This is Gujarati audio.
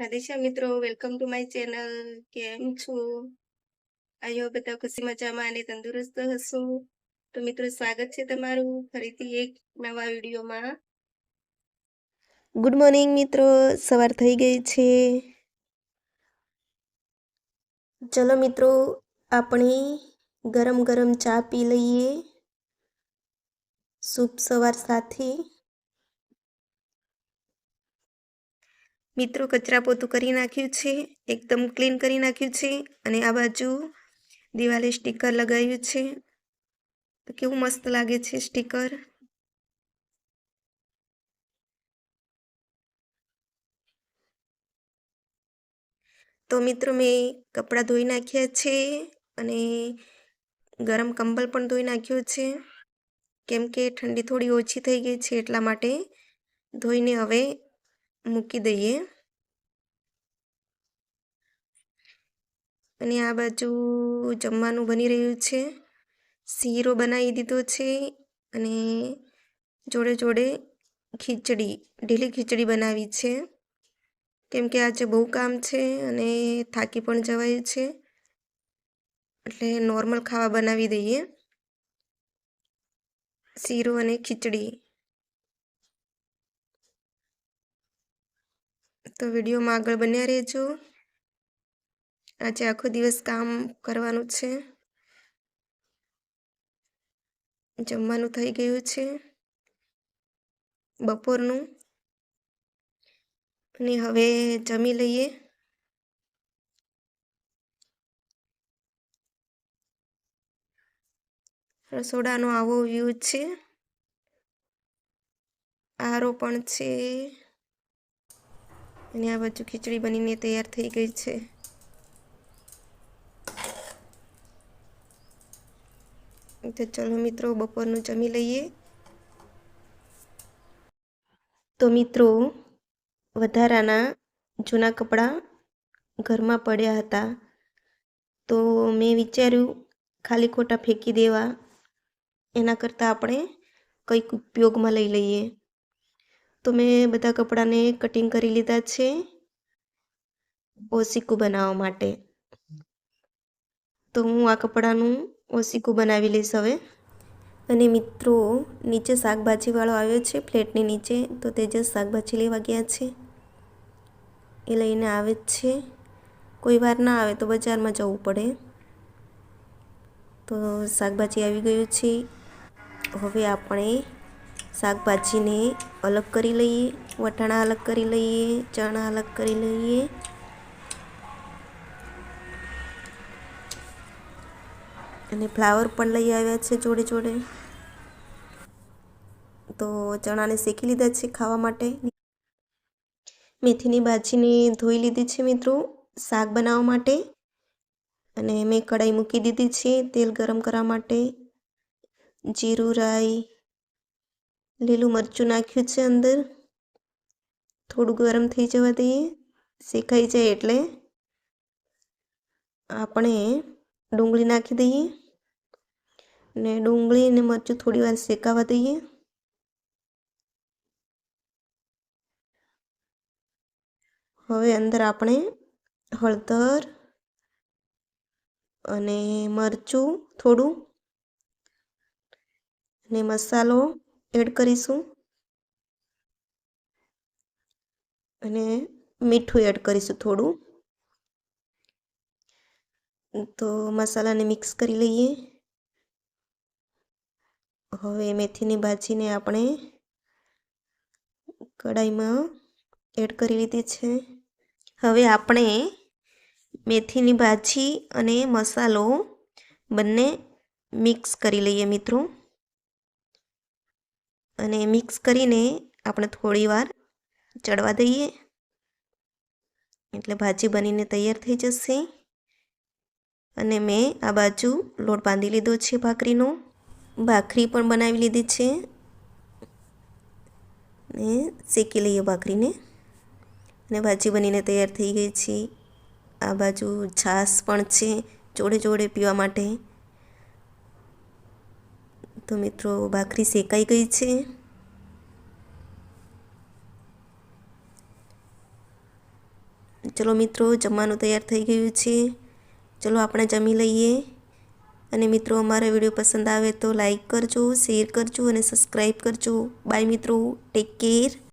રાધેશ્યામ મિત્રો, વેલકમ ટુ માય ચેનલ. કેમ છો? આઈ હોપ બધા ખુશી મજામાં અને તંદુરસ્ત હશો. તો મિત્રો, સ્વાગત છે તમારું ફરીથી એક નવા વિડીયોમાં. ગુડ મોર્નિંગ મિત્રો, સવાર થઈ ગઈ છે. ચલો મિત્રો, આપણે ગરમ ગરમ ચા પી લઈએ શુભ સવાર સાથે. મિત્રો, કચરા પોતું કરી નાખ્યું છે, એકદમ ક્લીન કરી નાખ્યું છે. અને આ બાજુ દિવાલે સ્ટીકર લગાવ્યું છે. તો કેવું મસ્ત લાગે છે સ્ટીકર. તો મિત્રો, મેં કપડાં ધોઈ નાખ્યા છે અને ગરમ કંબલ પણ ધોઈ નાખ્યું છે, કેમ કે ઠંડી થોડી ઓછી થઈ ગઈ છે, એટલા માટે ધોઈને હવે મૂકી દઈએ. અને આ બાજુ જમવાનું બની રહ્યું છે. શીરો બનાવી દીધો છે અને જોડે જોડે ઢીલી ખીચડી બનાવી છે, કેમ કે આજે બહુ કામ છે અને થાકી પણ જવાયું છે, એટલે નોર્મલ ખાવા બનાવી દઈએ, શીરો અને ખીચડી. તો વિડીયોમાં આગળ બન્યા રહેજો. આજે આખો દિવસ કામ કરવાનું છે. જમવાનું થઈ ગયું છે બપોરનું, અને હવે જમી લઈએ. રસોડાનો આવો વ્યૂ છે. આરો પણ છે અને આ બાજુ ખીચડી બનીને તૈયાર થઈ ગઈ છે. તો ચલો મિત્રો, બપોરનું જમી લઈએ. તો મિત્રો, વધારાના જૂના કપડાં ઘરમાં પડ્યા હતા, તો મેં વિચાર્યું ખાલી ખોટા ફેંકી દેવા, એના કરતાં આપણે કંઈક ઉપયોગમાં લઈ લઈએ. તો મેં બધા કપડાંને કટિંગ કરી લીધા છે ઓશીકું બનાવવા માટે. તો હું આ કપડાનું ઓશીકું બનાવી લઈશ હવે. અને મિત્રો, નીચે શાકભાજીવાળો આવ્યો છે ફ્લેટની નીચે, તો તે જ શાકભાજી લેવા ગયા છે. એ લઈને આવે જ છે. કોઈ વાર ના આવે તો બજારમાં જવું પડે. તો શાકભાજી આવી ગયું છે. હવે આપણે શાકભાજીને અલગ કરી લઈએ, વટાણા અલગ કરી લઈએ, ચણા અલગ કરી લઈએ. અને ફ્લાવર પણ લઈ આવ્યા છે જોડે જોડે. તો ચણાને શેકી લીધા છે ખાવા માટે. મેથીની ભાજીને ધોઈ લીધી છે મિત્રો શાક બનાવવા માટે. અને મેં કઢાઈ મૂકી દીધી છે તેલ ગરમ કરવા માટે. જીરું, રાઈ, લીલું મરચું નાખ્યું છે અંદર. થોડું ગરમ થઈ જવા દઈએ. શેકાઈ જાય એટલે આપણે ડુંગળી નાખી દઈએ ને ડુંગળી અને મરચું થોડી વાર શેકાવા દઈએ. હવે અંદર આપણે હળદર અને મરચું થોડું અને મસાલો એડ કરીશું અને મીઠું એડ કરીશું થોડું. તો મસાલાને મિક્સ કરી લઈએ. હવે મેથીની ભાજીને આપણે કઢાઈમાં એડ કરી લીધી છે. હવે આપણે મેથીની ભાજી અને મસાલો બંને મિક્સ કરી લઈએ મિત્રો. અને મિક્સ કરીને આપણે થોડી વાર ચડવા દઈએ, એટલે ભાજી બનીને તૈયાર થઈ જશે. અને મેં આ બાજુ લોટ બાંધી લીધો છે ભાખરીનો. ભાખરી પણ બનાવી લીધી છે ને શેકી લઈએ ભાખરીને. અને ભાજી બનીને તૈયાર થઈ ગઈ છે. આ બાજુ છાશ પણ છે જોડે જોડે પીવા માટે. તો મિત્રો, ભાખરી શેકાઈ ગઈ છે. ચલો મિત્રો, જમવાનું તૈયાર થઈ ગયું છે. ચલો આપણે જમી લઈએ. અને મિત્રો, અમારો વિડીયો પસંદ આવે તો લાઈક કરજો, શેર કરજો અને સબસ્ક્રાઈબ કરજો. બાય મિત્રો, ટેક કેર.